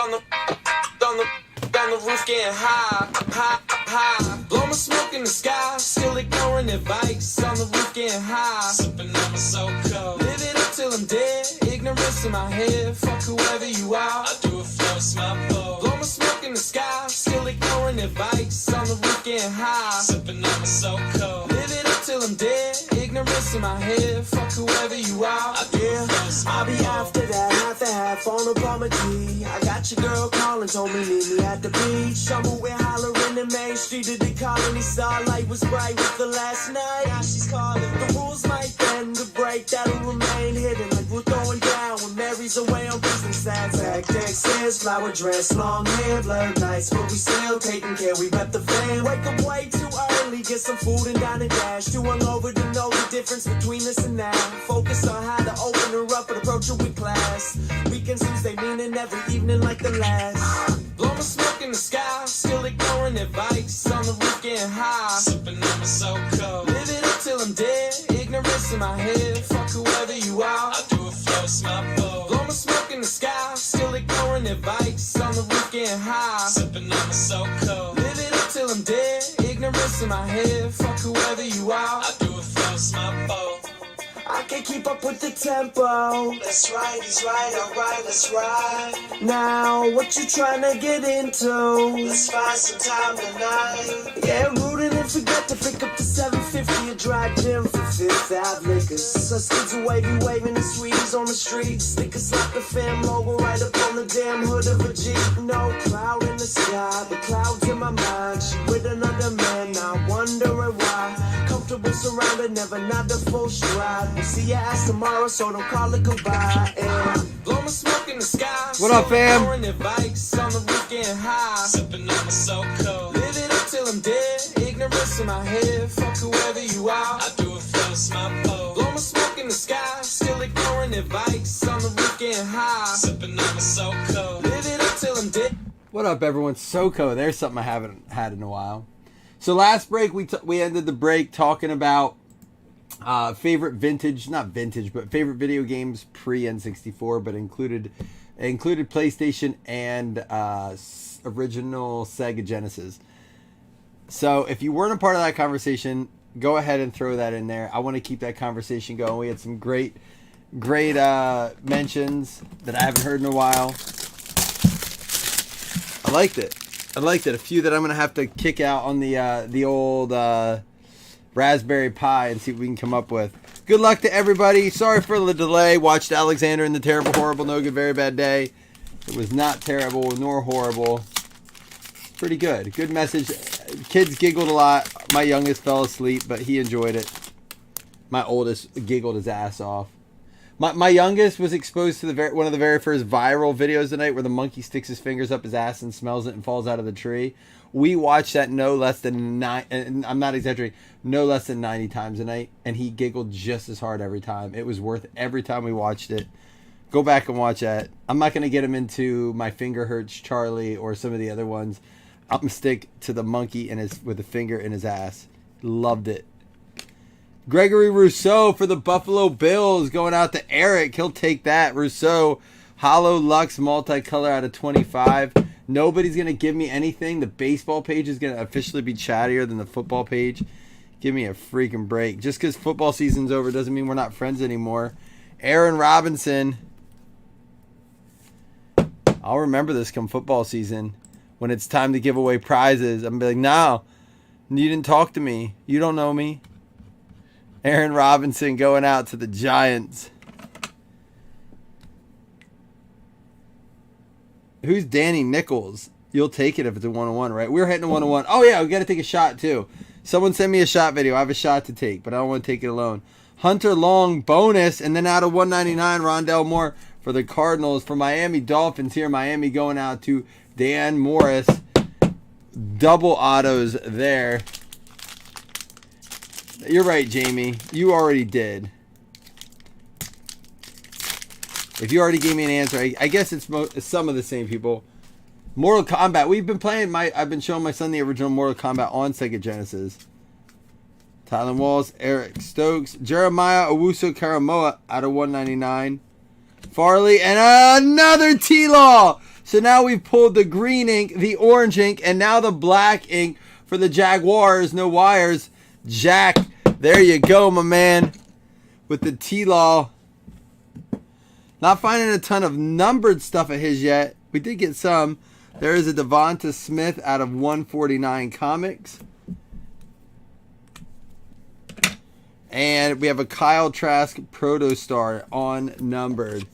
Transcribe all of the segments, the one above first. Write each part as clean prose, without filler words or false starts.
on the roof getting high. Blow my smoke in the sky, still ignoring advice. On the roof getting high, sipping on my so cold. Live it up till I'm dead, ignorance in my head. Fuck whoever you are, I do it for a small bowl. Blow my smoke in the sky, still ignoring advice. On the roof getting high, sipping on my so cold. Live it up till I'm dead, ignorance in my head. Fuck whoever you are, I do it for a small I'll be after that, half and half on a bummer G. I got your girl calling, told me meet me at the beach. I'm away hollering in Main Street of the colony. Starlight was bright with the last night. Now she's calling. The rules might bend, the break that'll remain hidden. Like we're throwing down when Mary's away on business. That's Texas, flower dress, long hair, blurred nights, but we still taking care. We rep the fam. Wake up way too early, get some food and down and dash. Too hungover to know the difference between this and that. Focus on how to open her up and approach her with class. Weekends Tuesday meaning every evening like the last. Blow my smoke in the sky, still ignoring advice. On the roof getting high, sipping on my so cold. Live it up till I'm dead, ignorance in my head. Fuck whoever you are, I do it for a small bowl. Blow my smoke in the sky, still ignoring advice. On the roof getting high, sipping on my so cold. Live it up till I'm dead, ignorance in my head. Fuck whoever you are, I do it for a small bowl. I can't keep up with the tempo. Let's ride, he's right, alright, let's ride. Now, what you tryna get into? Let's find some time tonight. Yeah, rootin' and forget to pick up the 750 a dry gym for Fifth Ave liquors. So skids are waving the sweeties on the street. Sticker slap the fam logo right up on the damn hood of a Jeep. No cloud in the sky, but clouds in my mind. She with another man, now wondering why. Comfortable surrounded, never not the full stride. We'll see your ass tomorrow, so don't call it goodbye. And blow my smoke in the sky. What up, fam? Advice. On the roof getting high, sipping on my so cold. Live it up till I'm dead, ignorance in my head. Fuck whoever you are, I do it for a small bowl. Blow my smoke in the sky, still ignoring advice. On the roof getting high, sipping on my so cold. Live it up till I'm dead. What up, everyone? SoCo. There's something I haven't had in a while. So last break, we ended the break talking about favorite not vintage, but favorite video games pre-N64, but included PlayStation and original Sega Genesis. So if you weren't a part of that conversation, go ahead and throw that in there. I want to keep that conversation going. We had some great mentions that I haven't heard in a while. I liked it. A few that I'm going to have to kick out on the old Raspberry Pi and see what we can come up with. Good luck to everybody. Sorry for the delay. Watched Alexander in the Terrible, Horrible, No Good, Very Bad Day. It was not terrible nor horrible. Pretty good. Good message. Kids giggled a lot. My youngest fell asleep, but he enjoyed it. My oldest giggled his ass off. My youngest was exposed to one of the very first viral videos tonight where the monkey sticks his fingers up his ass and smells it and falls out of the tree. We watched that no less than 90 times a night, and he giggled just as hard every time. It was worth every time we watched it. Go back and watch that. I'm not going to get him into My Finger Hurts Charlie or some of the other ones. I'm going to stick to the monkey with a finger in his ass. Loved it. Gregory Rousseau for the Buffalo Bills going out to Eric. He'll take that. Rousseau, Hollow Lux multicolor out of 25. Nobody's going to give me anything. The baseball page is going to officially be chattier than the football page. Give me a freaking break. Just because football season's over doesn't mean we're not friends anymore. Aaron Robinson. I'll remember this come football season. When it's time to give away prizes, I'm going to be like, no, you didn't talk to me. You don't know me. Aaron Robinson going out to the Giants. Who's Danny Nichols? You'll take it if it's a 1-on-1, right? We're hitting a 1-on-1. Oh, yeah, we got to take a shot, too. Someone send me a shot video. I have a shot to take, but I don't want to take it alone. Hunter Long bonus, and then out of 199, Rondell Moore for the Cardinals. For Miami Dolphins here, Miami going out to Dan Morris. Double autos there. You're right, Jamie. You already did. If you already gave me an answer, I guess it's some of the same people. Mortal Kombat. We've been playing. I've been showing my son the original Mortal Kombat on Sega Genesis. Tylen Walls, Eric Stokes, Jeremiah Owusu Karamoa out of 199. Farley and another T-Law. So now we've pulled the green ink, the orange ink, and now the black ink for the Jaguars. No wires. Jack, there you go, my man. With the T-Law. Not finding a ton of numbered stuff of his yet. We did get some. There is a Devonta Smith out of 149 Comics. And we have a Kyle Trask Protostar on numbered.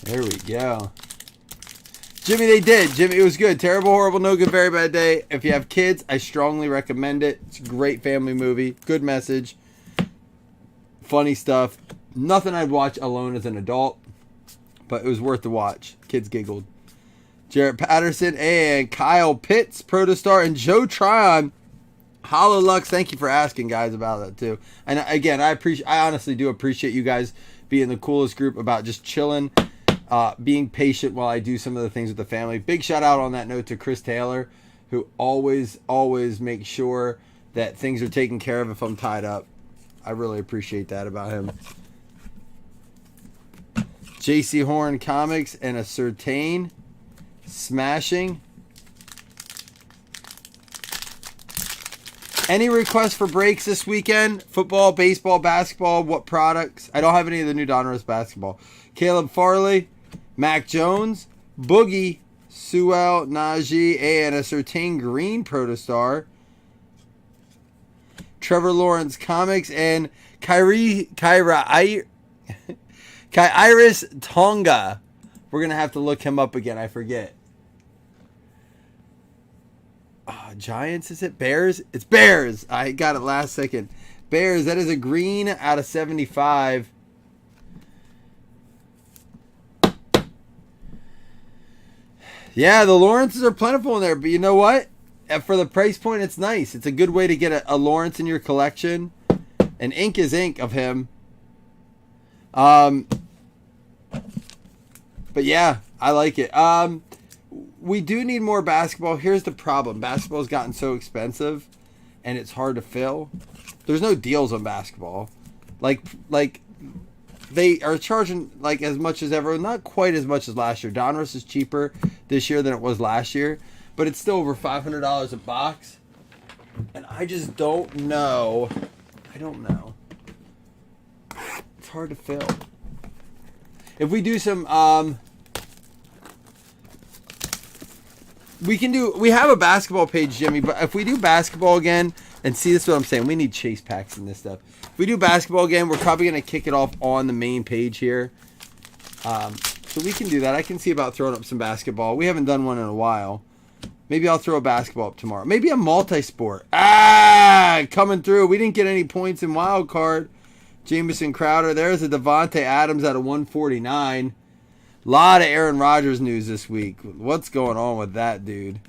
There we go. Jimmy, they did. Jimmy, it was good. Terrible, horrible, no good, very bad day. If you have kids, I strongly recommend it. It's a great family movie. Good message. Funny stuff. Nothing I'd watch alone as an adult, but it was worth the watch. Kids giggled. Jarrett Patterson and Kyle Pitts, Protostar, and Joe Tryon. Hollow Lux, thank you for asking, guys, about that too. And again, I honestly do appreciate you guys being the coolest group about just chilling, being patient while I do some of the things with the family. Big shout out on that note to Chris Taylor, who always makes sure that things are taken care of if I'm tied up. I really appreciate that about him. JC Horn Comics and a Certain smashing. Any requests for breaks this weekend? Football, baseball, basketball, what products? I don't have any of the new Donruss basketball. Caleb Farley, Mac Jones, Boogie, Sewell, Najee, and a Certain Green Protostar. Trevor Lawrence Comics and Kairis Tonga. We're going to have to look him up again. I forget. Giants, is it? Bears? It's Bears. I got it last second. Bears, that is a green out of 75. Yeah, the Lawrences are plentiful in there, but you know what? For the price point, it's nice. It's a good way to get a Lawrence in your collection. And ink is ink of him. But yeah, I like it. We do need more basketball. Here's the problem. Basketball's gotten so expensive and it's hard to fill. There's no deals on basketball. Like they are charging like as much as ever, not quite as much as last year. Donruss is cheaper this year than it was last year, but it's still over $500 a box. And I just don't know. I don't know. It's hard to fill. If we do some we have a basketball page, Jimmy, but if we do basketball again, and see, this is what I'm saying, we need chase packs in this stuff. If we do basketball again, we're probably going to kick it off on the main page here. So we can do that. I can see about throwing up some basketball. We haven't done one in a while. Maybe I'll throw a basketball up tomorrow. Maybe a multi-sport. Coming through. We didn't get any points in wild card. Jamison Crowder. There's a Devontae Adams out of 149. Lot of Aaron Rodgers news this week. What's going on with that dude?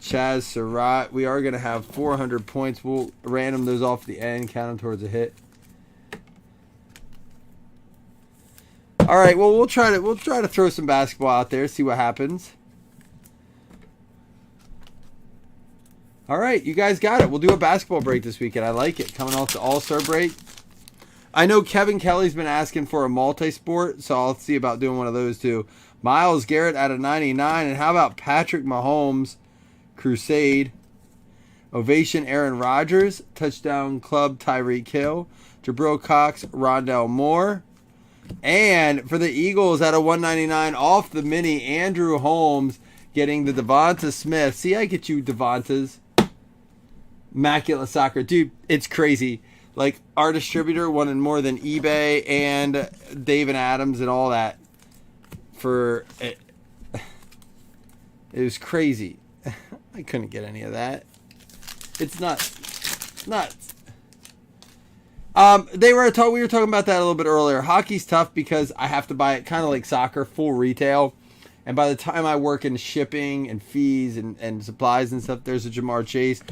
Chaz Surratt. We are going to have 400 points. We'll random those off the end, count them towards a hit. All right. Well, we'll try to throw some basketball out there, see what happens. All right, you guys got it. We'll do a basketball break this weekend. I like it. Coming off the All-Star break. I know Kevin Kelly's been asking for a multi-sport, so I'll see about doing one of those too. Myles Garrett out of 99. And how about Patrick Mahomes, Crusade. Ovation Aaron Rodgers, Touchdown Club Tyreek Hill, Jabril Cox, Rondell Moore. And for the Eagles out of 199 off the mini, Andrew Holmes getting the Devonta Smith. See, I get you, Devontas. Immaculate Soccer. Dude, it's crazy. Like, our distributor wanted more than eBay and Dave and Adams and all that for it. It was crazy. I couldn't get any of that. It's nuts. Nuts. We were talking about that a little bit earlier. Hockey's tough because I have to buy it kind of like soccer, full retail. And by the time I work in shipping and fees and supplies and stuff, there's a Jamar Chase.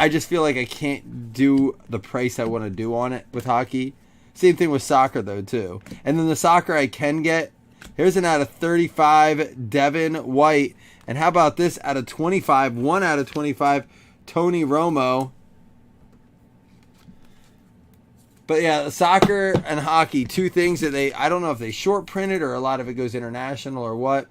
I just feel like I can't do the price I want to do on it with hockey. Same thing with soccer, though, too. And then the soccer I can get, here's an out of 35 Devin White. And how about this out of 25? 1 out of 25, Tony Romo. But yeah, soccer and hockey, two things that I don't know if they short printed or a lot of it goes international or what.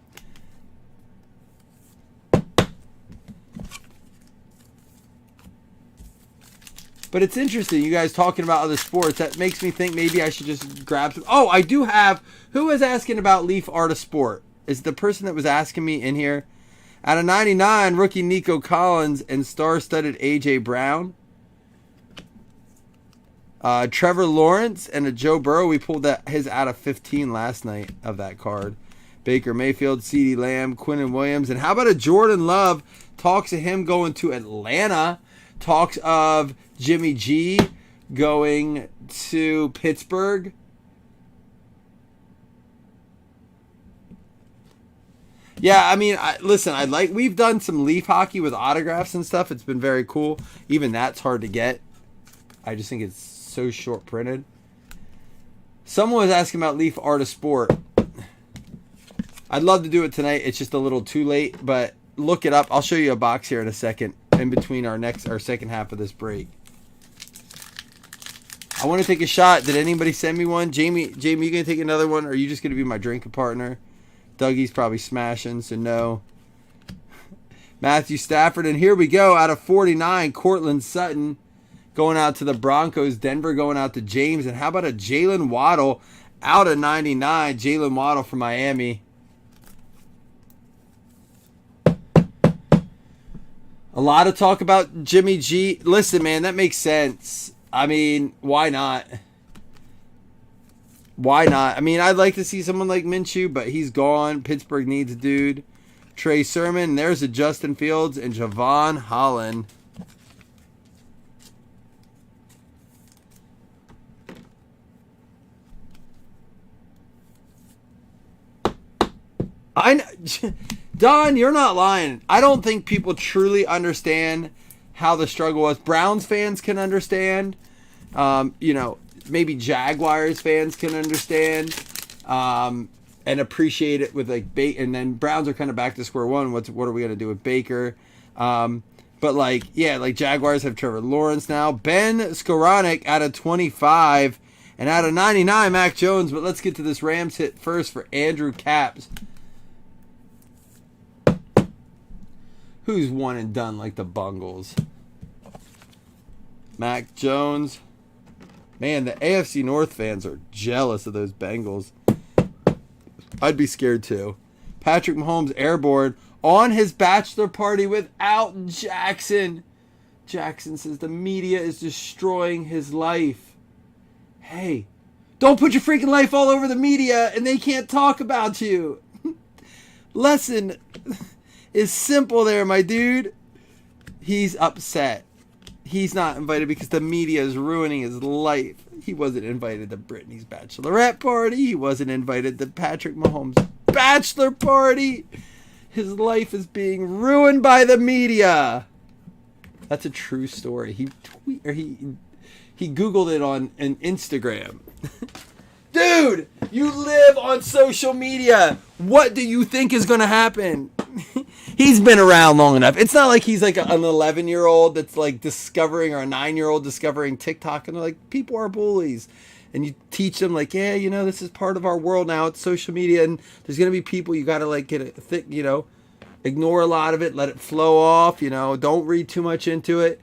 But it's interesting, you guys talking about other sports. That makes me think maybe I should just grab some. Oh, I do have. Who was asking about Leaf Art of Sport? Is the person that was asking me in here? Out of 99, rookie Nico Collins and star-studded A.J. Brown. Trevor Lawrence and a Joe Burrow. We pulled his out of 15 last night of that card. Baker Mayfield, CeeDee Lamb, Quinnen Williams. And how about a Jordan Love? Talks of him going to Atlanta. Talks of Jimmy G going to Pittsburgh. Yeah, I mean, listen, we've done some Leaf hockey with autographs and stuff. It's been very cool. Even that's hard to get. I just think it's so short printed. Someone was asking about Leaf Art of Sport. I'd love to do it tonight. It's just a little too late, but look it up. I'll show you a box here in a second in between our second half of this break. I want to take a shot. Did anybody send me one? Jamie, you going to take another one, or are you just going to be my drinking partner? Dougie's probably smashing, so no. Matthew Stafford, and here we go. Out of 49, Cortland Sutton going out to the Broncos. Denver going out to James. And how about a Jalen Waddle out of 99? Jalen Waddle from Miami. A lot of talk about Jimmy G. Listen, man, that makes sense. I mean, why not? Why not? I mean, I'd like to see someone like Minshew, but he's gone. Pittsburgh needs a dude. Trey Sermon. There's a Justin Fields and Javon Holland. Don, you're not lying. I don't think people truly understand how the struggle was. Browns fans can understand. Maybe Jaguars fans can understand and appreciate it with like and then Browns are kind of back to square one. What are we gonna do with Baker? But Jaguars have Trevor Lawrence now. Ben Skoranek out of 25 and out of 99, Mac Jones. But let's get to this Rams hit first for Andrew Caps, who's one and done like the Bungles. Mac Jones. Man, the AFC North fans are jealous of those Bengals. I'd be scared too. Patrick Mahomes airborne on his bachelor party without Jackson. Jackson says the media is destroying his life. Hey, don't put your freaking life all over the media and they can't talk about you. Lesson is simple there, my dude. He's upset. He's not invited because the media is ruining his life. He wasn't invited to Britney's bachelorette party. He wasn't invited to Patrick Mahomes' bachelor party. His life is being ruined by the media. That's a true story. He Googled it on an Instagram. Dude, you live on social media. What do you think is going to happen? He's been around long enough. It's not like he's like an 11-year-old that's like discovering, or a 9-year-old discovering TikTok, and they're like, people are bullies. And you teach them like, yeah, this is part of our world now. It's social media, and there's going to be people you got to like get a thick, ignore a lot of it, let it flow off, don't read too much into it.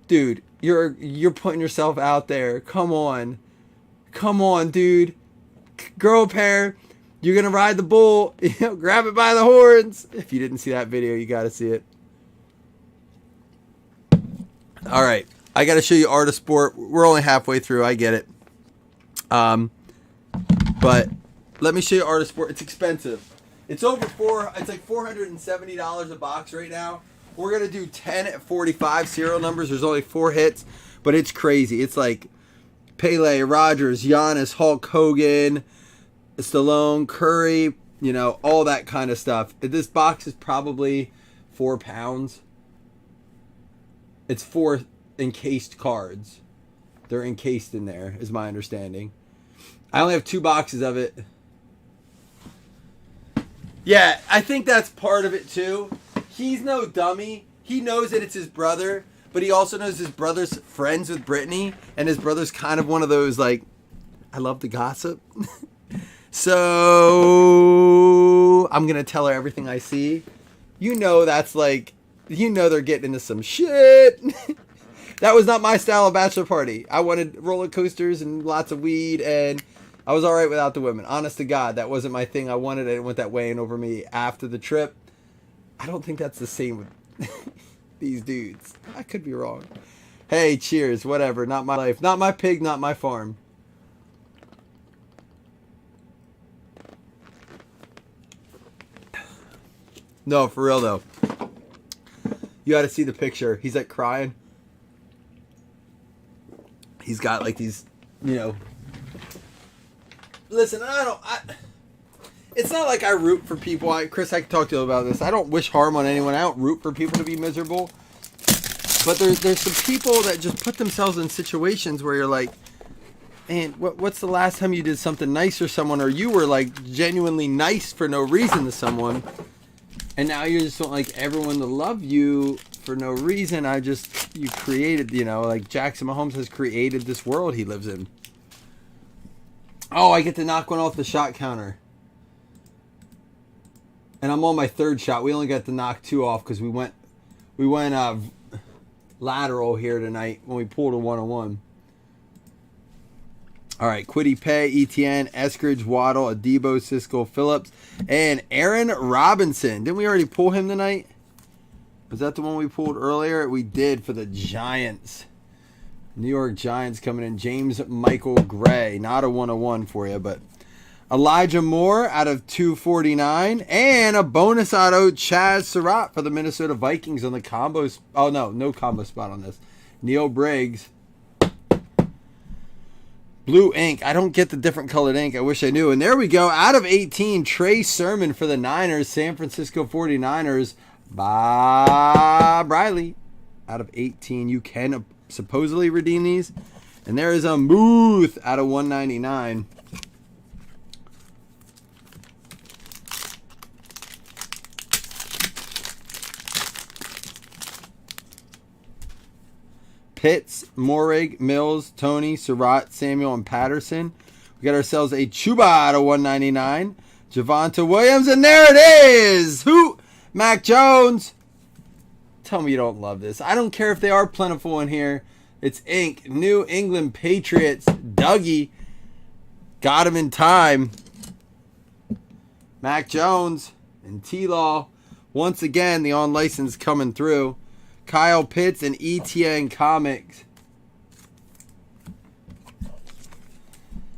Dude, you're putting yourself out there. Come on, dude. Grow a pair. You're going to ride the bull, grab it by the horns. If you didn't see that video, you got to see it. All right. I got to show you Art of Sport. We're only halfway through. I get it. But let me show you Art of Sport. It's expensive. It's it's like $470 a box right now. We're going to do 10 at 45 serial numbers. There's only 4 hits, but it's crazy. It's like Pele, Rogers, Giannis, Hulk Hogan, Stallone, Curry, all that kind of stuff. This box is probably 4 pounds. It's 4 encased cards. They're encased in there, is my understanding. I only have 2 boxes of it. Yeah, I think that's part of it too. He's no dummy. He knows that it's his brother, but he also knows his brother's friends with Brittany, and his brother's kind of one of those, like, I love to gossip. So I'm going to tell her everything I see. You know that's like, you know they're getting into some shit. That was not my style of bachelor party. I wanted roller coasters and lots of weed, and I was all right without the women. Honest to God, that wasn't my thing. I wanted it. It went that way and over me after the trip. I don't think that's the same with these dudes. I could be wrong. Hey, cheers. Whatever. Not my life. Not my pig. Not my farm. No, for real though. You got to see the picture. He's like crying. He's got like these, you know. Listen, it's not like I root for people. Chris, I can talk to you about this. I don't wish harm on anyone. I don't root for people to be miserable. But there's some people that just put themselves in situations where you're like, man, what's the last time you did something nice for someone, or you were like genuinely nice for no reason to someone, and now you just want like everyone to love you for no reason. You created, you know, like Jackson Mahomes has created this world he lives in. Oh, I get to knock one off the shot counter. And I'm on my third shot. We only got to knock 2 off because we went lateral here tonight when we pulled a 1-on-1. All right, Kwity Paye, Etienne, Eskridge, Waddle, Adebo, Siskel, Phillips, and Aaron Robinson. Didn't we already pull him tonight? Was that the one we pulled earlier? We did for the Giants. New York Giants coming in. James Michael Gray. Not a 101 for you, but Elijah Moore out of 249. And a bonus auto, Chaz Surratt for the Minnesota Vikings on the combos. Oh, no combo spot on this. Neil Briggs. Blue ink. I don't get the different colored ink. I wish I knew. And there we go. Out of 18, Trey Sermon for the Niners. San Francisco 49ers. Bob Riley. Out of 18. You can supposedly redeem these. And there is a Muth out of 199. Pitts, Morig, Mills, Tony, Surratt, Samuel, and Patterson. We got ourselves a Chuba out of 199. Javonte Williams, and there it is! Who? Mac Jones. Tell me you don't love this. I don't care if they are plentiful in here. It's ink. New England Patriots. Dougie. Got him in time. Mac Jones and T-Law. Once again, the on-license coming through. Kyle Pitts and ETN Comics.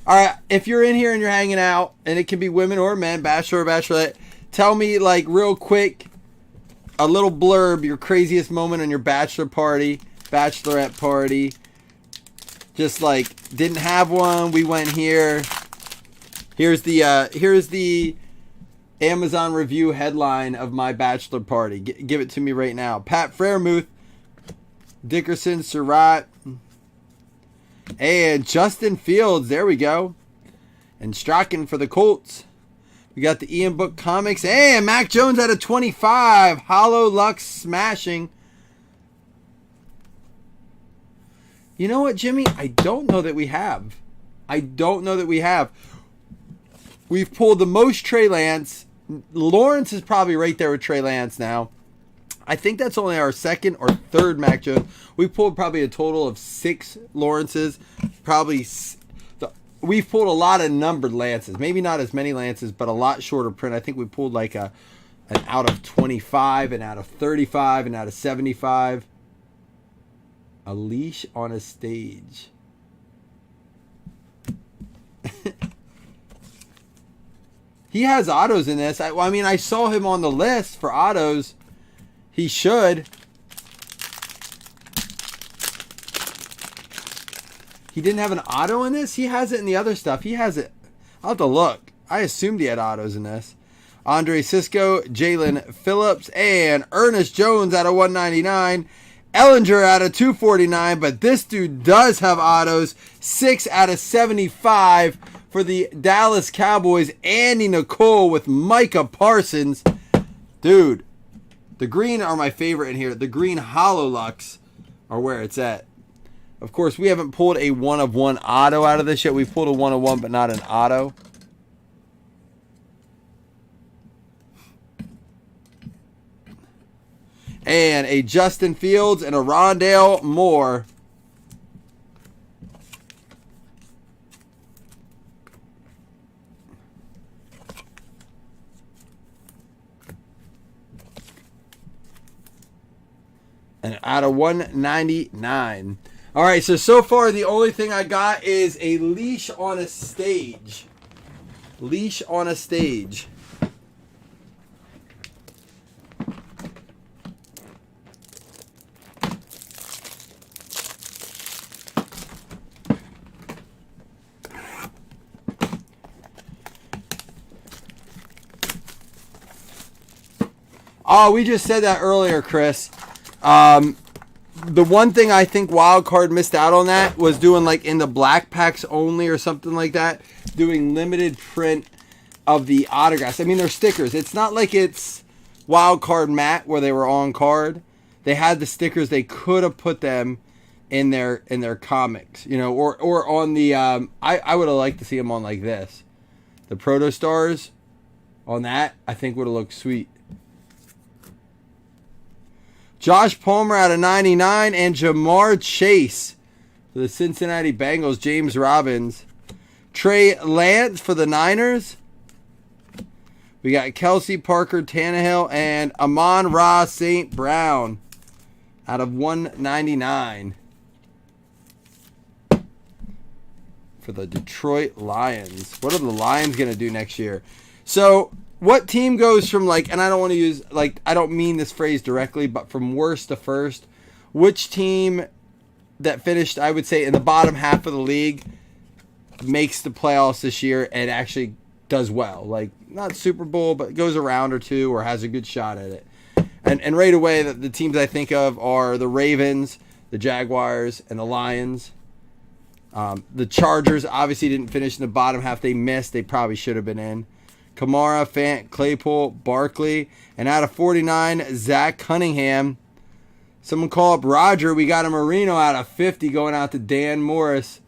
All right, if you're in here and you're hanging out, and it can be women or men, bachelor or bachelorette, tell me, like, real quick, a little blurb, your craziest moment on your bachelor party, bachelorette party. Just like, didn't have one, we went here. Here's the Amazon review headline of my bachelor party. Give it to me right now. Pat Freiermuth, Dickerson, Surratt, and Justin Fields. There we go. And Strachan for the Colts. We got the Ian Book Comics. And Mac Jones out of 25. Hollow Lux smashing. You know what, Jimmy? I don't know that we have. We've pulled the most Trey Lance. Lawrence is probably right there with Trey Lance now. I think that's only our second or third Mac Jones. We pulled probably a total of 6 Lawrences. We've pulled a lot of numbered Lances. Maybe not as many Lances, but a lot shorter print. I think we pulled like an out of 25, and out of 35, and out of 75. A leash on a stage. He has autos in this. I saw him on the list for autos. He should. He didn't have an auto in this? He has it in the other stuff. He has it. I'll have to look. I assumed he had autos in this. Andre Cisco, Jalen Phillips, and Ernest Jones out of 199. Ellinger out of 249, but this dude does have autos. 6 out of 75 for the Dallas Cowboys, Andy Nicole with Micah Parsons. Dude, the green are my favorite in here. The green Hololux are where it's at. Of course, we haven't pulled a 1-of-1 auto out of this yet. We've pulled a 1-of-1, but not an auto. And a Justin Fields and a Rondale Moore. And out of 199. All right, so far the only thing I got is a leash on a stage. Leash on a stage. Oh, we just said that earlier, Chris. The one thing I think Wildcard missed out on that was doing like in the black packs only or something like that, doing limited print of the autographs. I mean, they're stickers. It's not like it's Wildcard matte where they were on card. They had the stickers. They could have put them in their comics, you know, or on the I would have liked to see them on like this, the Proto Stars on that. I think would have looked sweet. Josh Palmer out of 99 and Jamar Chase for the Cincinnati Bengals. James Robbins. Trey Lance for the Niners. We got Kelsey, Parker, Tannehill, and Amon-Ra St. Brown out of 199 for the Detroit Lions. What are the Lions going to do next year? So what team goes from like, and I don't want to use, like, I don't mean this phrase directly, but from worst to first, which team that finished, I would say, in the bottom half of the league makes the playoffs this year and actually does well? Like, not Super Bowl, but goes a round or two or has a good shot at it. And right away, the teams I think of are the Ravens, the Jaguars, and the Lions. The Chargers obviously didn't finish in the bottom half. They missed. They probably should have been in. Kamara, Fant, Claypool, Barkley, and out of 49, Zach Cunningham. Someone call up Roger. We got a Marino out of 50 going out to Dan Morris.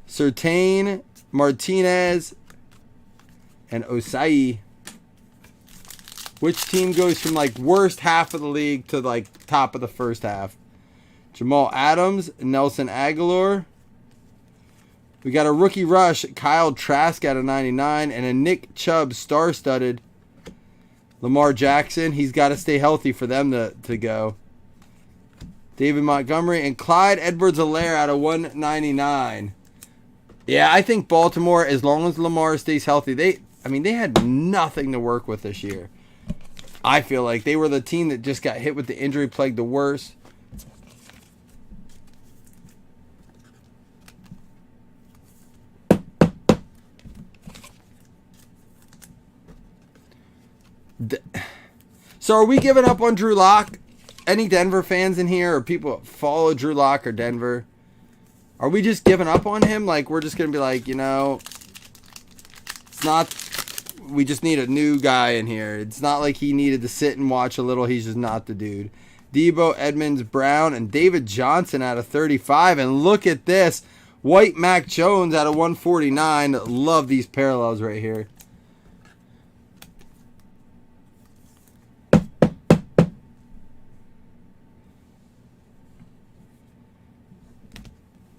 Surtain, Martinez, and Osai. Which team goes from like worst half of the league to like top of the first half? Jamal Adams, Nelson Aguilar. We got a rookie rush, Kyle Trask out of 99, and a Nick Chubb star-studded. Lamar Jackson, he's got to stay healthy for them to go. David Montgomery and Clyde Edwards-Helaire out of 199. Yeah, I think Baltimore, as long as Lamar stays healthy, they had nothing to work with this year. I feel like they were the team that just got hit with the injury plague the worst. So are we giving up on Drew Lock? Any Denver fans in here or people that follow Drew Lock or Denver? Are we just giving up on him? Like, we're just going to be like, you know, it's not, we just need a new guy in here. It's not like he needed to sit and watch a little. He's just not the dude. Debo, Edmonds, Brown, and David Johnson out of 35. And look at this. White Mac Jones out of 149. Love these parallels right here.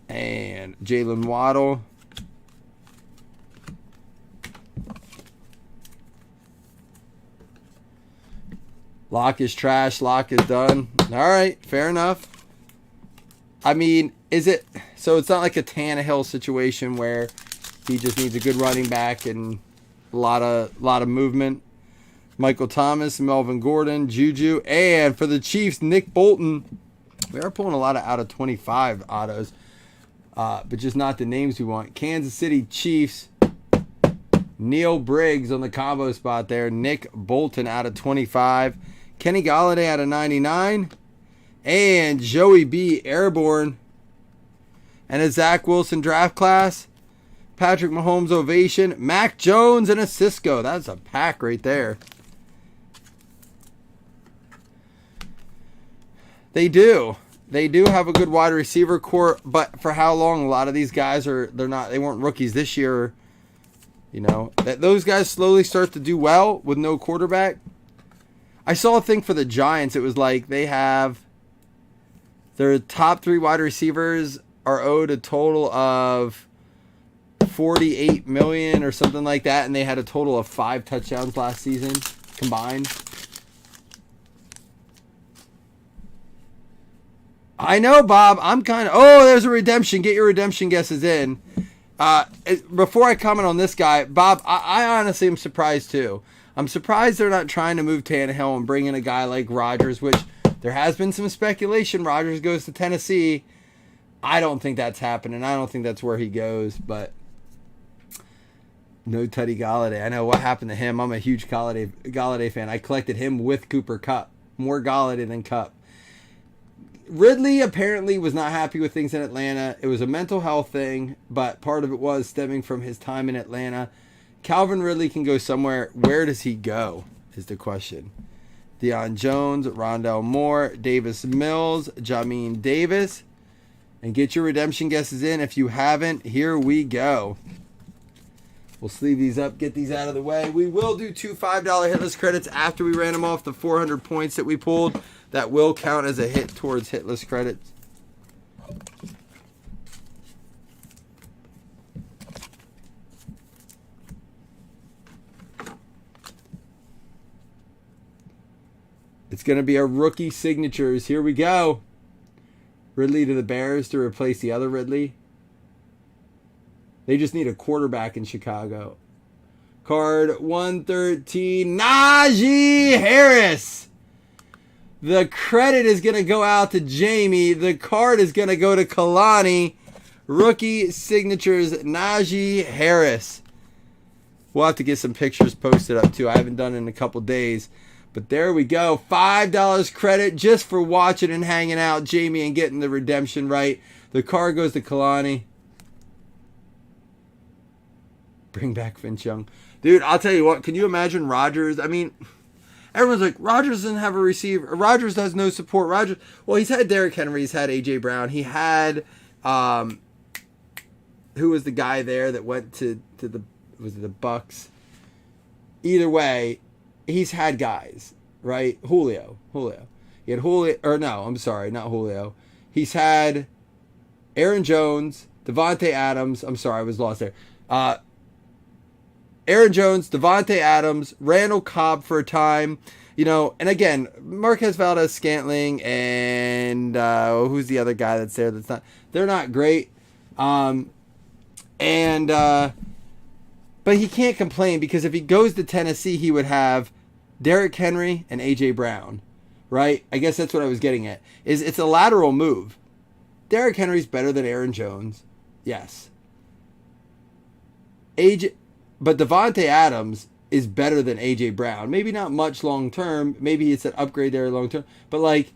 And Jalen Waddle. Lock is trash. Lock is done. All right, fair enough. I mean, is it... So it's not like a Tannehill situation where he just needs a good running back and a lot of movement. Michael Thomas, Melvin Gordon, Juju, and for the Chiefs, Nick Bolton. We are pulling a lot of out of 25 autos. But just not the names we want. Kansas City Chiefs. Neil Briggs on the combo spot there. Nick Bolton out of 25. Kenny Golladay out of 99. And Joey B. Airborne. And a Zach Wilson draft class. Patrick Mahomes ovation. Mac Jones and a Cisco. That's a pack right there. They do. They do have a good wide receiver core, but for how long? A lot of these guys they weren't rookies this year. You know, that those guys slowly start to do well with no quarterback. I saw a thing for the Giants. It was like their top 3 wide receivers are owed a total of $48 million or something like that, and they had a total of 5 touchdowns last season combined. I know, Bob. I'm kind of... Oh, there's a redemption. Get your redemption guesses in. Before I comment on this guy, Bob, I honestly am surprised too. I'm surprised they're not trying to move Tannehill and bring in a guy like Rodgers, which there has been some speculation. Rodgers goes to Tennessee. I don't think that's happening. I don't think that's where he goes, but no Teddy Galladay. I know what happened to him. I'm a huge Galladay fan. I collected him with Cooper Kupp. More Galladay than Kupp. Ridley apparently was not happy with things in Atlanta. It was a mental health thing, but part of it was stemming from his time in Atlanta. Calvin Ridley can go somewhere. Where does he go is the question. Deion Jones, Rondell Moore, Davis Mills, Jamin Davis. And get your redemption guesses in. If you haven't, here we go. We'll sleeve these up, get these out of the way. We will do 2 $5 hitless credits after we ran them off the 400 points that we pulled. That will count as a hit towards hitless credits. It's going to be our rookie signatures. Here we go. Ridley to the Bears to replace the other Ridley. They just need a quarterback in Chicago. Card 113, Najee Harris. The credit is going to go out to Jamie. The card is going to go to Kalani. Rookie signatures, Najee Harris. We'll have to get some pictures posted up too. I haven't done it in a couple days. But there we go. $5 credit just for watching and hanging out, Jamie, and getting the redemption right. The card goes to Kalani. Bring back Vince Young. Dude, I'll tell you what. Can you imagine Rodgers? I mean... Everyone's like, Rodgers doesn't have a receiver. Rodgers has no support. Well, he's had Derrick Henry. He's had A.J. Brown. He had, who was the guy there that went to the Bucks? Either way, he's had guys, right? Julio. He had Julio, or no, I'm sorry, not Julio. He's had Aaron Jones, Devontae Adams. I'm sorry, I was lost there. Aaron Jones, Devontae Adams, Randall Cobb for a time, you know, and again, Marquez Valdes-Scantling and who's the other guy that's there that's not, they're not great. But he can't complain because if he goes to Tennessee, he would have Derrick Henry and A.J. Brown, right? I guess that's what I was getting at. It's a lateral move. Derrick Henry's better than Aaron Jones. Yes. But Devontae Adams is better than A.J. Brown. Maybe not much long term. Maybe it's an upgrade there long term. But like,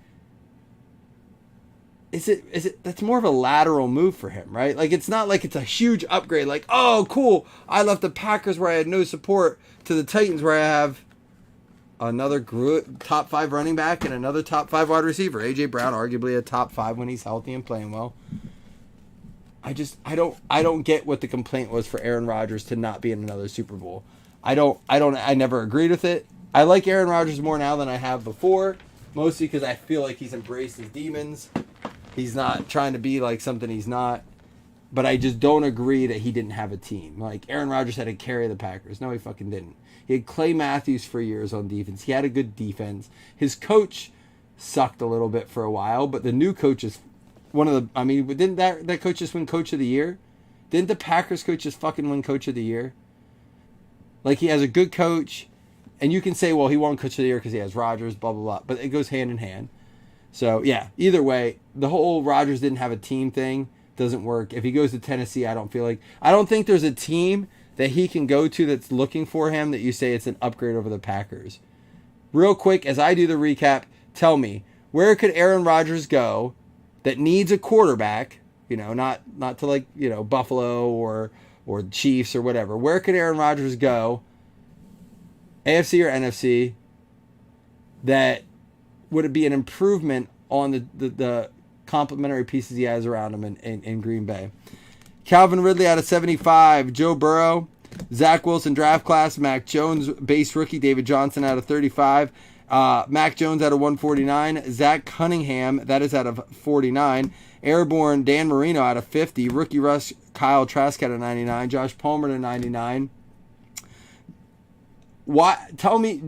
is it that's more of a lateral move for him, right? Like it's not like it's a huge upgrade. Like, oh, cool. I left the Packers where I had no support to the Titans where I have another top 5 running back and another top 5 wide receiver. A.J. Brown, arguably a top 5 when he's healthy and playing well. I don't get what the complaint was for Aaron Rodgers to not be in another Super Bowl. I never agreed with it. I like Aaron Rodgers more now than I have before, mostly because I feel like he's embraced his demons. He's not trying to be like something he's not. But I just don't agree that he didn't have a team. Like Aaron Rodgers had to carry the Packers. No, he fucking didn't. He had Clay Matthews for years on defense. He had a good defense. His coach sucked a little bit for a while, but the new coach is didn't that coach just win Coach of the Year? Didn't the Packers coach just fucking win Coach of the Year? Like, he has a good coach, and you can say, well, he won Coach of the Year because he has Rodgers, blah, blah, blah. But it goes hand in hand. So, yeah, either way, the whole Rodgers didn't have a team thing doesn't work. If he goes to Tennessee, I don't think there's a team that he can go to that's looking for him that you say it's an upgrade over the Packers. Real quick, as I do the recap, tell me, where could Aaron Rodgers go that needs a quarterback, you know, not to like, you know, Buffalo or or Chiefs or whatever. Where could Aaron Rodgers go, AFC or NFC, that would it be an improvement on the complementary pieces he has around him in Green Bay? Calvin Ridley out of 75. Joe Burrow. Zach Wilson draft class. Mac Jones base rookie. David Johnson out of 35. Mac Jones out of 149. Zach Cunningham, that is out of 49. Airborne Dan Marino out of 50. Rookie rush Kyle Trask out of 99. Josh Palmer to 99.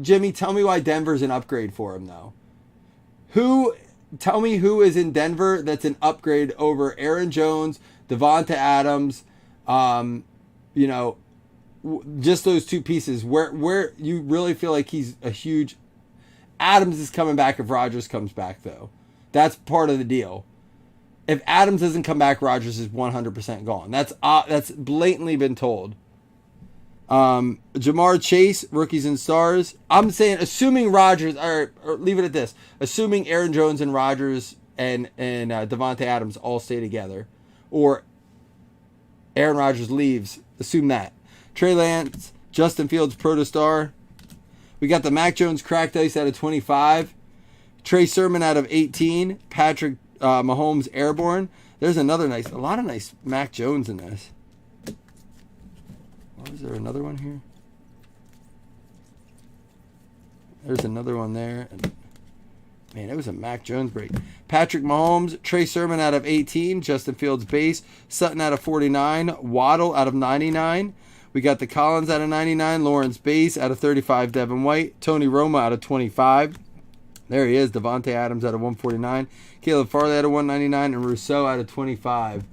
Jimmy, tell me why Denver's an upgrade for him though. Tell me who is in Denver that's an upgrade over Aaron Jones, Devonta Adams, just those two pieces. Where you really feel like he's a huge. Adams is coming back if Rodgers comes back though. That's part of the deal. If Adams doesn't come back, Rodgers is 100% gone. That's blatantly been told. Jamar Chase, rookies and stars. I'm saying, assuming Rodgers, or leave it at this, assuming Aaron Jones and Rodgers and Devonta Adams all stay together, or Aaron Rodgers leaves, assume that. Trey Lance, Justin Fields, protostar. We got the Mac Jones cracked ice out of 25. Trey Sermon out of 18. Patrick Mahomes airborne. There's a lot of nice Mac Jones in this. Was there another one here? There's another one there. Man, it was a Mac Jones break. Patrick Mahomes, Trey Sermon out of 18. Justin Fields base. Sutton out of 49. Waddle out of 99. We got the Collins out of 99. Lawrence base out of 35. Devin White. Tony Romo out of 25. There he is. Devontae Adams out of 149. Caleb Farley out of 199. And Rousseau out of 25.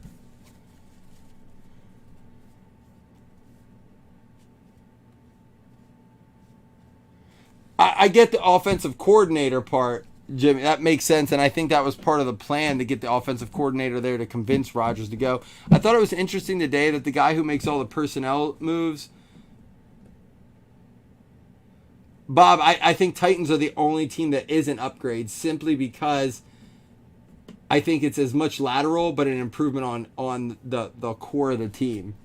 I get the offensive coordinator part, Jimmy. That makes sense, and I think that was part of the plan to get the offensive coordinator there to convince Rodgers to go. I thought it was interesting today that the guy who makes all the personnel moves, Bob, I think Titans are the only team that is an upgrade simply because I think it's as much lateral but an improvement on the core of the team.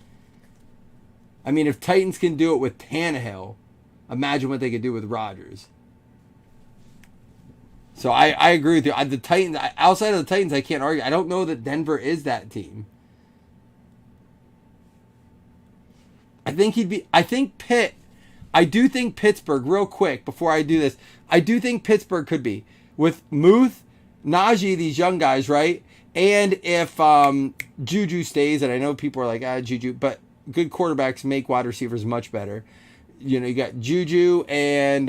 I mean, if Titans can do it with Tannehill, imagine what they could do with Rodgers. So I agree with you. The Titans, outside of the Titans, I can't argue. I don't know that Denver is that team. I think Pitt. I do think Pittsburgh, real quick, before I do this, I do think Pittsburgh could be. With Muth, Najee, these young guys, right? And if Juju stays, and I know people are like, Juju, but good quarterbacks make wide receivers much better. You got Juju and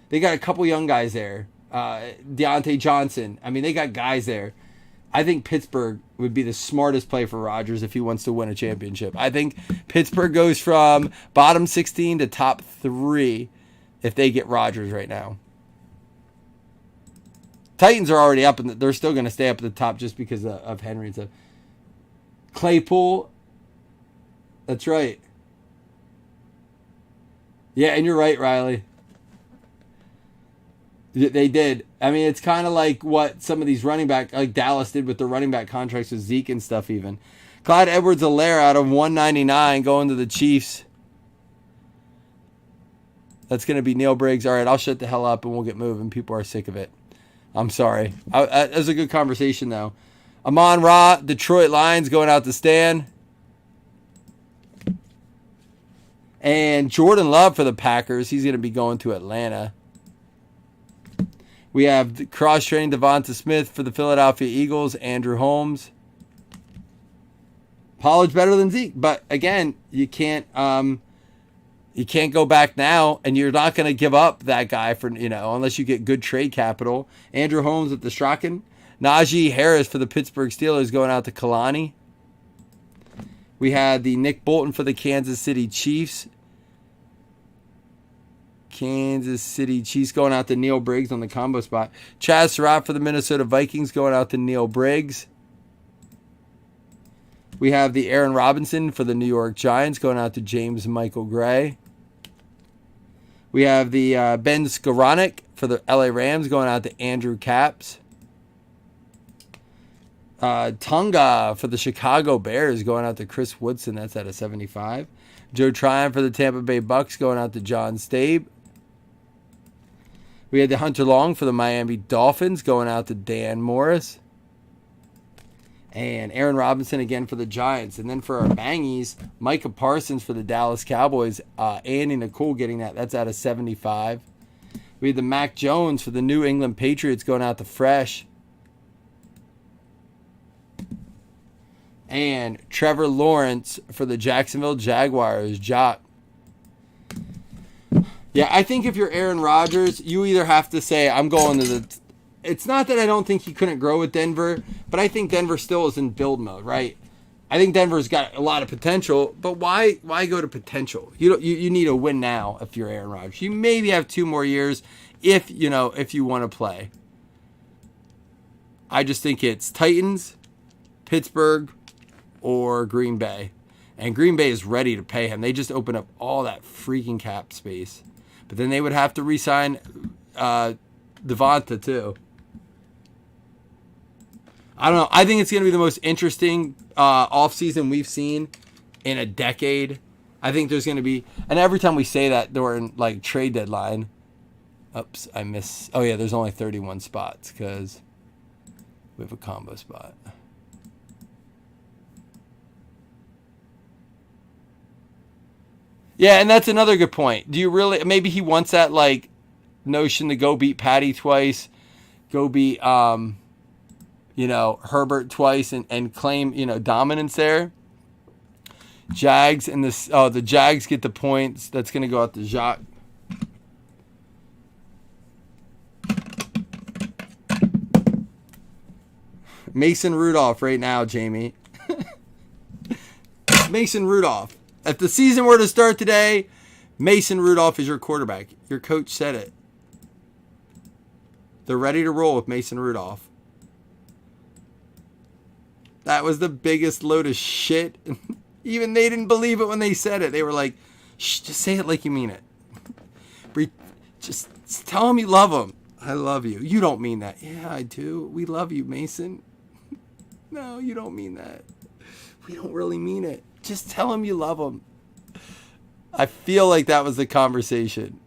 they got a couple young guys there. Deontay Johnson. I mean, they got guys there. I think Pittsburgh would be the smartest play for Rodgers if he wants to win a championship. I think Pittsburgh goes from bottom 16 to top 3 if they get Rodgers right now. Titans are already up, and they're still going to stay up at the top just because of Henry and stuff. Claypool. That's right. Yeah, and you're right, Riley. They did. I mean, it's kind of like what some of these running back, like Dallas did with the running back contracts with Zeke and stuff even. Clyde Edwards-Helaire out of 199 going to the Chiefs. That's going to be Neil Briggs. All right, I'll shut the hell up and we'll get moving. People are sick of it. I'm sorry. That was a good conversation, though. Amon-Ra, Detroit Lions going out to Stan. And Jordan Love for the Packers. He's going to be going to Atlanta. We have cross-trained Devonta Smith for the Philadelphia Eagles. Andrew Holmes. Pollard's better than Zeke. But, again, you can't go back now. And you're not going to give up that guy for, unless you get good trade capital. Andrew Holmes at the Strachan. Najee Harris for the Pittsburgh Steelers going out to Kalani. We had the Nick Bolton for the Kansas City Chiefs. Kansas City Chiefs going out to Neil Briggs on the combo spot. Chaz Surratt for the Minnesota Vikings going out to Neil Briggs. We have the Aaron Robinson for the New York Giants going out to James Michael Gray. We have the Ben Skoranek for the LA Rams going out to Andrew Capps. Tonga for the Chicago Bears going out to Chris Woodson. That's at a 75. Joe Tryon for the Tampa Bay Bucks going out to John Stabe. We had the Hunter Long for the Miami Dolphins going out to Dan Morris. And Aaron Robinson again for the Giants. And then for our Bangies, Micah Parsons for the Dallas Cowboys. Andy Nicole getting that. That's out of 75. We had the Mac Jones for the New England Patriots going out to Fresh. And Trevor Lawrence for the Jacksonville Jaguars. Jock. Yeah, I think if you're Aaron Rodgers, you either have to say, I'm going to the... It's not that I don't think he couldn't grow with Denver, but I think Denver still is in build mode, right? I think Denver's got a lot of potential, but why go to potential? You need a win now if you're Aaron Rodgers. You maybe have 2 more years if you want to play. I just think it's Titans, Pittsburgh, or Green Bay. And Green Bay is ready to pay him. They just open up all that freaking cap space. But then they would have to re-sign Devonta too. I don't know. I think it's going to be the most interesting offseason we've seen in a decade. I think there's going to be... And every time we say that during like trade deadline... Oops, I miss... Oh yeah, there's only 31 spots because we have a combo spot. Yeah, and that's another good point. Do you really... Maybe he wants that like notion to go beat Patty twice, go beat Herbert twice and claim dominance there. Jags and the Jags get the points. That's gonna go out to Jacques. Mason Rudolph right now, Jamie. Mason Rudolph. If the season were to start today, Mason Rudolph is your quarterback. Your coach said it. They're ready to roll with Mason Rudolph. That was the biggest load of shit. Even they didn't believe it when they said it. They were like, shh, just say it like you mean it. Just tell him you love him. I love you. You don't mean that. Yeah, I do. We love you, Mason. No, you don't mean that. We don't really mean it. Just tell him you love him. I feel like that was the conversation.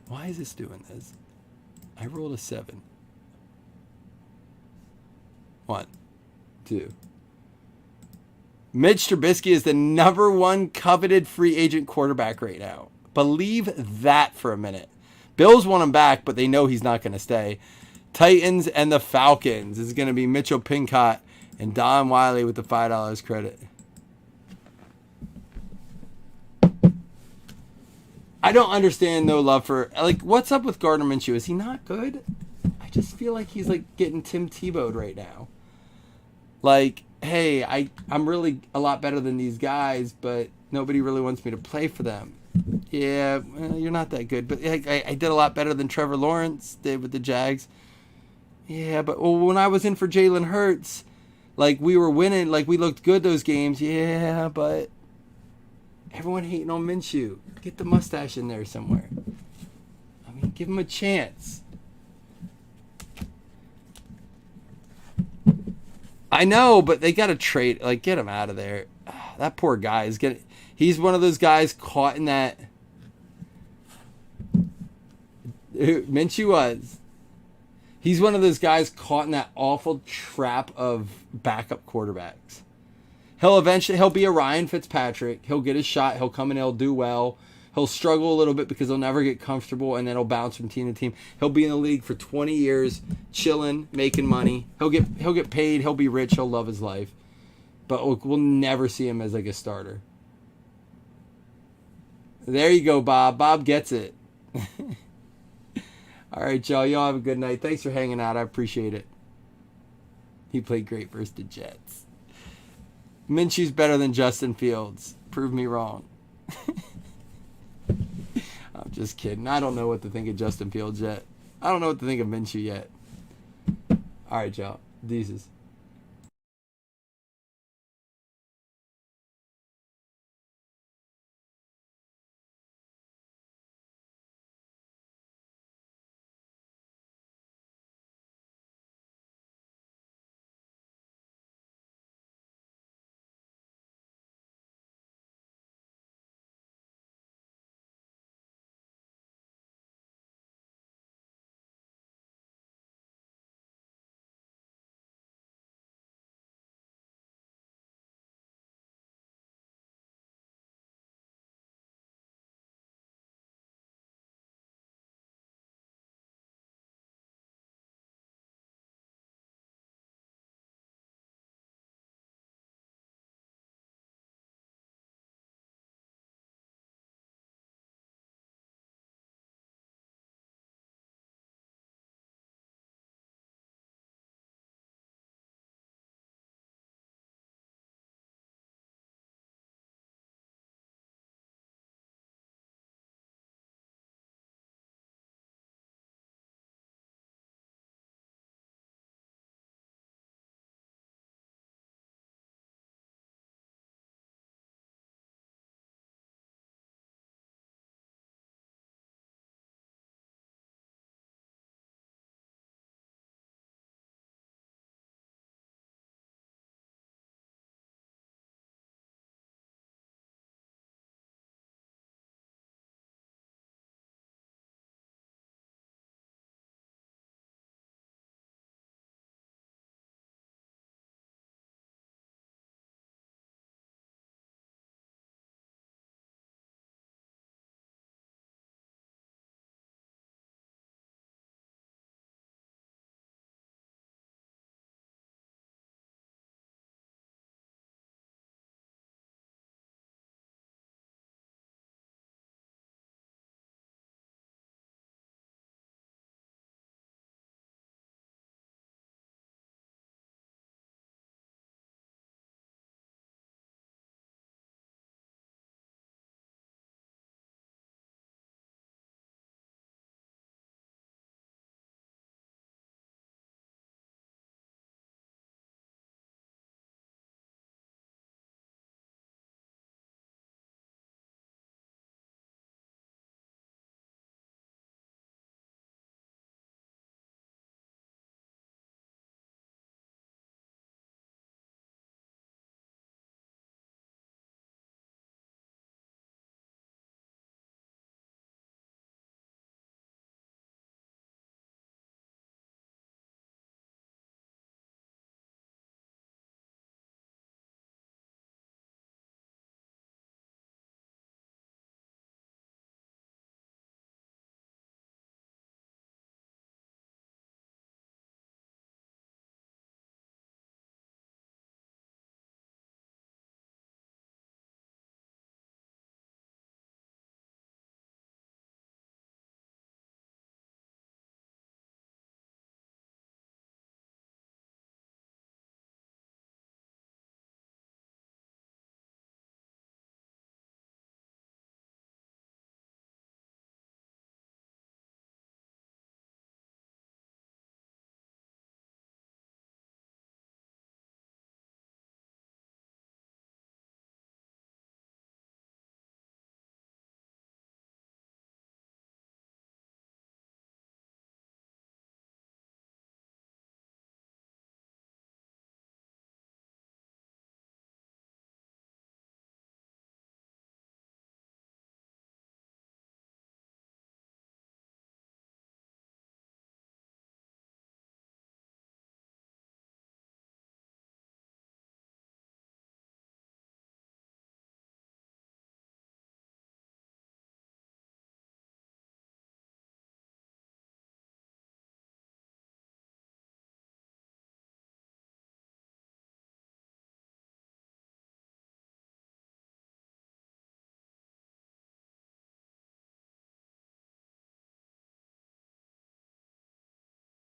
Why is this doing this? I rolled a 7. 1, 2. Mitch Trubisky is the number 1 coveted free agent quarterback right now. Believe that for a minute. Bills want him back, but they know he's not going to stay. Titans and the Falcons is going to be Mitchell Pincott and Don Wiley with the $5 credit. I don't understand no love for... Like, what's up with Gardner Minshew? Is he not good? I just feel like he's, like, getting Tim Tebow'd right now. Like, hey, I'm really a lot better than these guys, but nobody really wants me to play for them. Yeah, well, you're not that good. But I did a lot better than Trevor Lawrence did with the Jags. Yeah, but when I was in for Jalen Hurts, like, we were winning. Like, we looked good those games. Yeah, but everyone hating on Minshew. Get the mustache in there somewhere. I mean, give him a chance. I know, but they got to trade. Like, get him out of there. That poor guy is getting... He's one of those guys caught in that... Minshew was. He's one of those guys caught in that awful trap of backup quarterbacks. He'll be a Ryan Fitzpatrick. He'll get his shot. He'll come in. He'll do well. He'll struggle a little bit because he'll never get comfortable, and then he'll bounce from team to team. He'll be in the league for 20 years, chilling, making money. He'll get paid. He'll be rich. He'll love his life. But we'll never see him as like a starter. There you go, Bob. Bob gets it. All right, y'all. Y'all have a good night. Thanks for hanging out. I appreciate it. He played great versus the Jets. Minshew's better than Justin Fields. Prove me wrong. I'm just kidding. I don't know what to think of Justin Fields yet. I don't know what to think of Minshew yet. All right, y'all. Deuces.